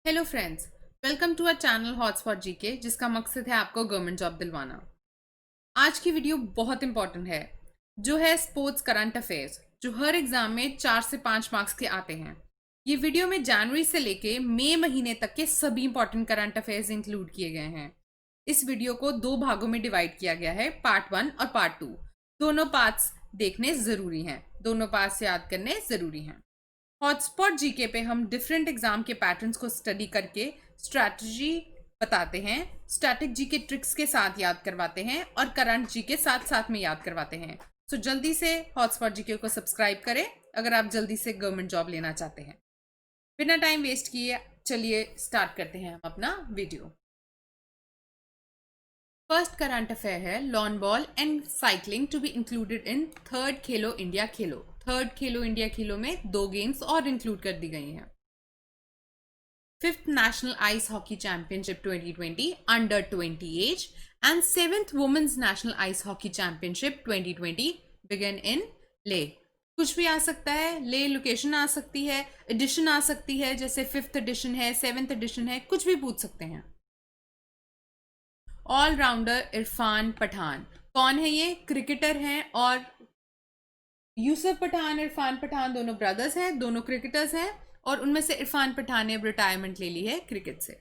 Hello friends, welcome to our channel hotspot GK, जिसका मकसद है आपको गवर्नमेंट जॉब दिलवाना। आज की वीडियो बहुत इंपॉर्टेंट है, जो है स्पोर्ट्स करंट अफेयर्स, जो हर एग्जाम में 4 से 5 मार्क्स के आते हैं। ये वीडियो में जनवरी से लेके मई महीने तक के सभी इंपॉर्टेंट करंट अफेयर्स इंक्लूड किए गए हैं। इस वीडियो को 2 भागों में डिवाइड किया गया है, पार्ट 1 और पार्ट 2। दोनों पार्ट्स देखने जरूरी हैं, दोनों पार्ट्स याद करने जरूरी हैं। हॉटस्पॉट जीके पे हम डिफरेंट एग्जाम के पैटर्न्स को स्टडी करके स्ट्रैटेजी बताते हैं, स्टैटिक जीके ट्रिक्स के साथ याद करवाते हैं और करंट जीके साथ साथ में याद करवाते हैं। सो जल्दी से हॉटस्पॉट जीके को सब्सक्राइब करें अगर आप जल्दी से गवर्नमेंट जॉब लेना चाहते हैं। बिना टाइम वेस्ट किए चलिए स्टार्ट करते हैं हम अपना वीडियो। फर्स्ट करंट अफेयर है lawn ball and cycling to be included in third Khelo India Khelo. Third Khelo India Khelo में 2 गेम्स और इंक्लूड कर दी गई हैं। Fifth national ice hockey championship 2020 under 20 age and seventh women's national ice hockey championship 2020 begin in Leh. कुछ भी आ सकता है, ले लोकेशन आ सकती है, एडिशन आ सकती है, जैसे 5th एडिशन है, 7th एडिशन है, कुछ भी पूछ सकते हैं। ऑलराउंडर इरफान पठान कौन है? ये क्रिकेटर हैं और यूसुफ पठान, इरफान पठान दोनों ब्रदर्स हैं, दोनों क्रिकेटर्स हैं और उनमें से इरफान पठान ने अब रिटायरमेंट ले ली है क्रिकेट से।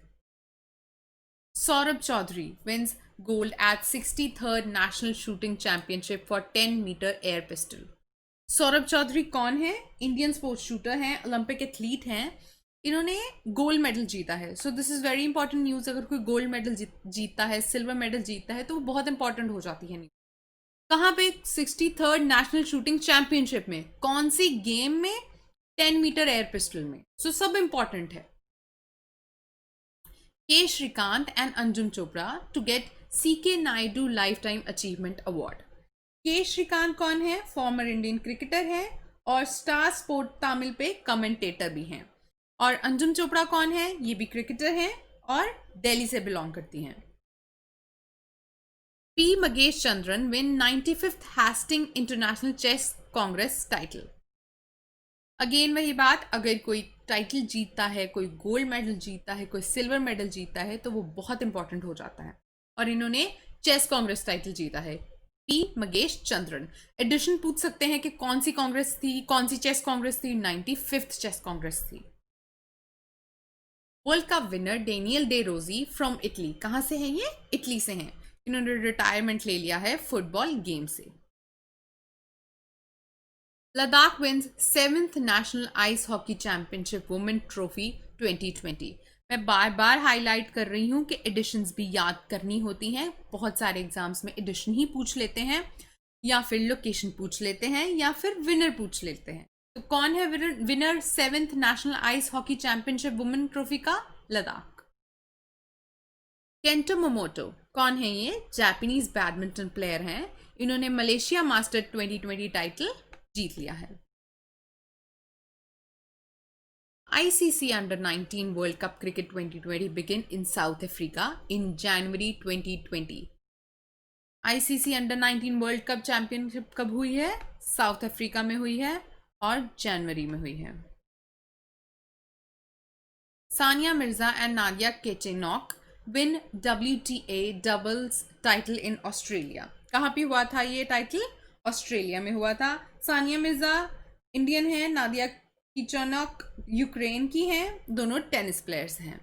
Saurabh Chaudhary wins gold at 63rd national shooting championship for 10 metre air pistol. Saurabh Chaudhary कौन है? इंडियन स्पोर्ट्स शूटर हैं, ओलंपिक एथलीट हैं। इन्होंने गोल्ड मेडल जीता है। So this is very important news. अगर कोई गोल्ड मेडल जीतता है, सिल्वर मेडल जीतता है, तो वो बहुत इंपॉर्टेंट हो जाती है। कहाँ पे? 63rd नेशनल शूटिंग चैंपियनशिप में। कौन सी गेम में? 10 मीटर एयर पिस्टल में। सो सब इंपॉर्टेंट है। K Srikanth and Anjum Chopra to get CK Naidu lifetime achievement award. K Srikanth कौन है? फॉर्मर इंडियन क्रिकेटर है और स्टार स्पोर्ट तमिल पे कमेंटेटर भी हैं। और अंजुम चोपड़ा कौन है? ये भी क्रिकेटर हैं और दिल्ली से बिलोंग करती हैं। P. Magesh Chandran win 95th Hastings International Chess Congress title. Again वही बात, अगर कोई टाइटल जीतता है, कोई गोल्ड मेडल जीतता है, कोई सिल्वर मेडल जीतता है, तो वो बहुत इंपॉर्टेंट हो जाता है। और इन्होंने चेस कांग्रेस टाइटल जीता है। पी मगेश चंद्रन। एडिशन पूछ सकते हैं कि कौन सी कांग्रेस थी, कौन सी चेस कांग्रेस थी? 95th चेस कांग्रेस थी। World cup winner Daniel day रोजी फ्रॉम इटली। कहाँ से है ये? इटली से हैं। इन्होंने रिटायरमेंट ले लिया है फुटबॉल गेम से। Ladakh wins 7th national ice hockey championship women trophy 2020। मैं बार बार हाईलाइट कर रही हूँ कि एडिशंस भी याद करनी होती हैं। बहुत सारे एग्जाम्स में एडिशन ही पूछ लेते हैं, या फिर लोकेशन पूछ लेते हैं, या फिर विनर पूछ लेते हैं। तो कौन है winner 7th national ice hockey championship women trophy का? लद्दाख। केंटो मोमोटो कौन है? ये जापानीज बैडमिंटन प्लेयर हैं। इन्होंने मलेशिया मास्टर 2020 टाइटल जीत लिया है। ICC under 19 world cup cricket 2020 begin in south Africa in January 2020। ICC under 19 world cup championship कब हुई है? साउथ अफ्रीका में हुई है और जनवरी में हुई है। Sania Mirza and Nadiia Kichenok win WTA doubles title in Australia. कहाँ पे हुआ था ये टाइटल? ऑस्ट्रेलिया में हुआ था। सानिया मिर्जा इंडियन है, नादिया किचेनॉक यूक्रेन की हैं, दोनों टेनिस प्लेयर्स हैं।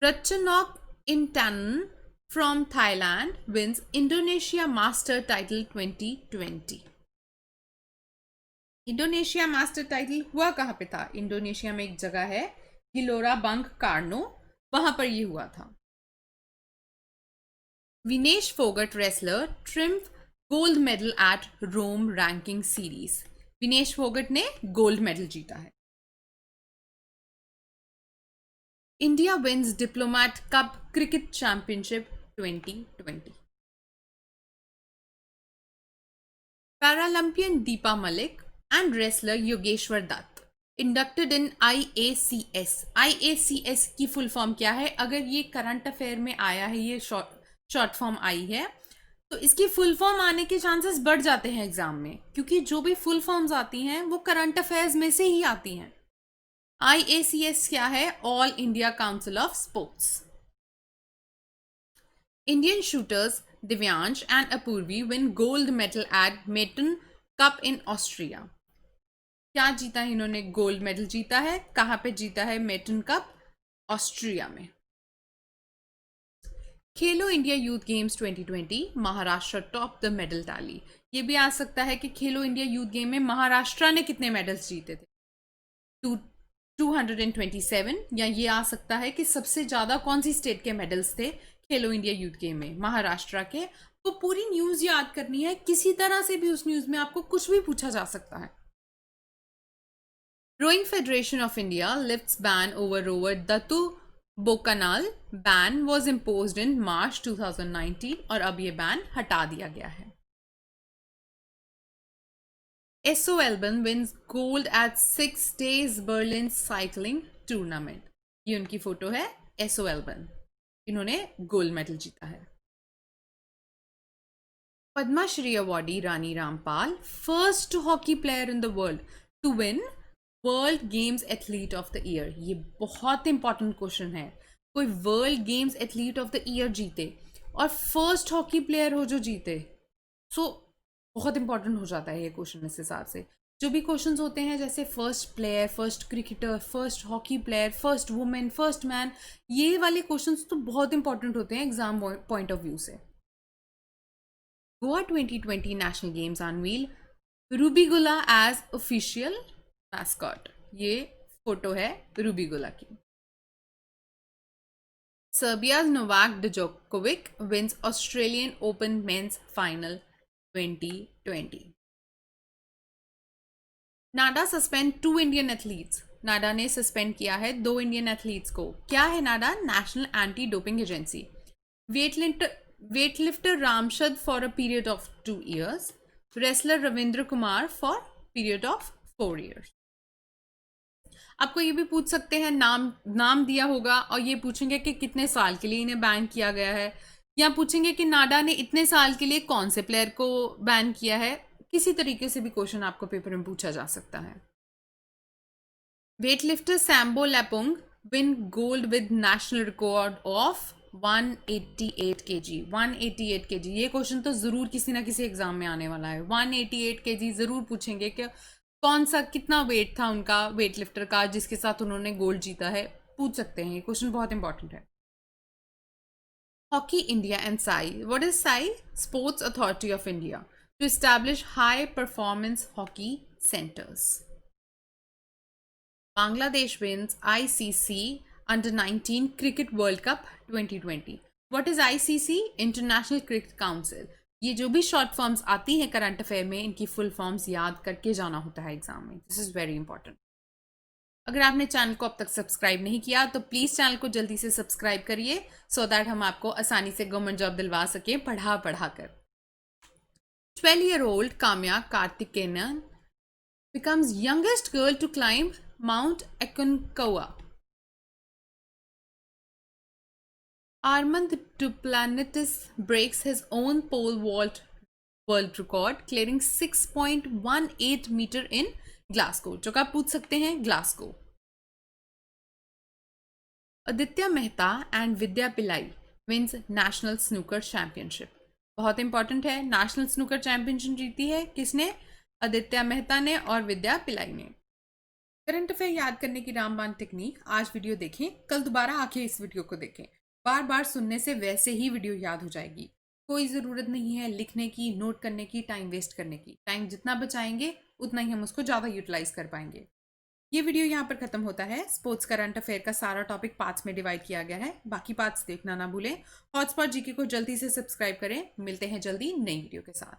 Ratchanok Intanon from Thailand wins Indonesia master title 2020। Indonesia master title हुआ कहाँ पे था? इंडोनेशिया में एक जगह है गिलोरा बंग कार्नो, वहां पर ये हुआ था। Vinesh Phogat wrestler triumph gold medal at Rome ranking series. Vinesh Phogat ने गोल्ड मेडल जीता है। India wins diplomat cup cricket championship 2020। Paralympian Deepa Malik and wrestler Yogeshwar Dutt inducted in IACS। IACS की फुल फॉर्म क्या है? अगर ये करंट अफेयर में आया है, ये शॉर्ट फॉर्म आई है, तो इसकी फुल फॉर्म आने के चांसेस बढ़ जाते हैं एग्जाम में, क्योंकि जो भी फुल फॉर्म्स आती हैं वो करंट अफेयर्स में से ही आती हैं। IACS क्या है? All India council of sports. Indian shooters Divyansh and Apurvi win gold medal at Meyton cup in Austria. क्या जीता है इन्होंने? गोल्ड मेडल जीता है। कहां पे जीता है? मेटन कप, ऑस्ट्रिया में। खेलो India youth games 2020 Maharashtra top the medal tally. ये भी आ सकता है कि खेलो इंडिया यूथ गेम में महाराष्ट्र ने कितने मेडल्स जीते थे, 227, या ये आ सकता है कि सबसे ज्यादा कौन सी स्टेट के मेडल्स थे खेलो इंडिया यूथ गेम में? महाराष्ट्र के। तो पूरी न्यूज याद करनी है, किसी तरह से भी उस न्यूज में आपको कुछ भी पूछा जा सकता है। Rowing federation of India lifts ban over rower Dattu Bhokanal. Ban was imposed in March 2019 और अब ये बैन हटा दिया गया है। SO Alban wins gold at 6 days Berlin cycling tournament। ये उनकी फोटो है, SO Alban, इन्होंने गोल्ड मेडल जीता है। Padma Shri awardee Rani Rampal, first hockey player in the world to win world games athlete of the year. ये बहुत इंपॉर्टेंट क्वेश्चन है। कोई world games athlete of the year जीते और फर्स्ट हॉकी प्लेयर हो जो जीते, सो बहुत इंपॉर्टेंट हो जाता है ये क्वेश्चन इस हिसाब से। जो भी क्वेश्चंस होते हैं जैसे first player, first cricketer, first hockey player, first women, first man, ये वाले क्वेश्चंस तो बहुत इंपॉर्टेंट होते हैं एग्जाम पॉइंट ऑफ व्यू से। Goa 2020 national games unveil Rubigula as official mascot. ये फोटो है रूबीगुला की। Serbia's Novak Djokovic wins Australian Open men's final 2020। NADA suspend 2 Indian athletes. NADA ने सस्पेंड किया है 2 इंडियन एथलीट्स को। क्या है NADA? National anti doping agency. Weightlifter Ramshad for a period of 2 years। Wrestler Ravindra Kumar for period of 4 years। आपको ये भी पूछ सकते हैं, नाम दिया होगा और ये पूछेंगे कि कितने साल के लिए इन्हें बैन किया गया है, या पूछेंगे कि नाडा ने इतने साल के लिए कौन से प्लेयर को बैन किया है। किसी तरीके से भी क्वेश्चन आपको पेपर में पूछा जा सकता है। Weightlifter Sambo Lapung win gold with national record of 188 kg। 188 kg, ये क्वेश्चन तो जरूर किसी ना किसी एग्जाम में आने वाला है। 188 kg जरूर पूछेंगे कि कौन सा, कितना वेट था उनका वेटलिफ्टर का जिसके साथ उन्होंने गोल्ड जीता है, पूछ सकते हैं। ये क्वेश्चन बहुत इंपॉर्टेंट है। Hockey India and SAI. What is SAI? Sports authority of India to establish high performance hockey centres. Bangladesh wins ICC under 19 cricket world cup 2020। What is ICC? International cricket council. ये जो भी short forms आती हैं current affair में, इनकी full forms याद करके जाना होता है एग्जाम में। This is very important. अगर आपने चैनल को अब तक सब्सक्राइब नहीं किया तो प्लीज चैनल को जल्दी से सब्सक्राइब करिए, सो दैट हम आपको आसानी से गवर्नमेंट जॉब दिलवा सके पढ़ा कर। 12-year-old Kamya Karthikeyan becomes youngest girl to climb Mount Aconcagua। Armand Duplantis breaks his own pole vault world record, clearing 6.18 meter in Glasgow। जो आप पूछ सकते हैं ग्लासगो। आदित्य मेहता एंड विद्या पिलाई विंस नेशनल स्नूकर चैंपियनशिप। बहुत इंपॉर्टेंट है। नेशनल स्नूकर चैंपियनशिप जीती है किसने? आदित्य मेहता ने और विद्या पिलाई ने। करंट अफेयर याद करने की रामबाण टेक्निक। आज वीडियो देखें, कल दोबारा आके इस वीडियो को देखें। बार बार सुनने से वैसे ही वीडियो याद हो जाएगी। कोई ज़रूरत नहीं है लिखने की, नोट करने की, टाइम वेस्ट करने की। टाइम जितना बचाएंगे उतना ही हम उसको ज़्यादा यूटिलाइज कर पाएंगे। ये वीडियो यहाँ पर खत्म होता है। स्पोर्ट्स करंट अफेयर का सारा टॉपिक पार्ट्स में डिवाइड किया गया है। बाकी पार्ट्स देखना ना भूलें। हॉटस्पॉट जीके को जल्दी से सब्सक्राइब करें। मिलते हैं जल्दी नई वीडियो के साथ।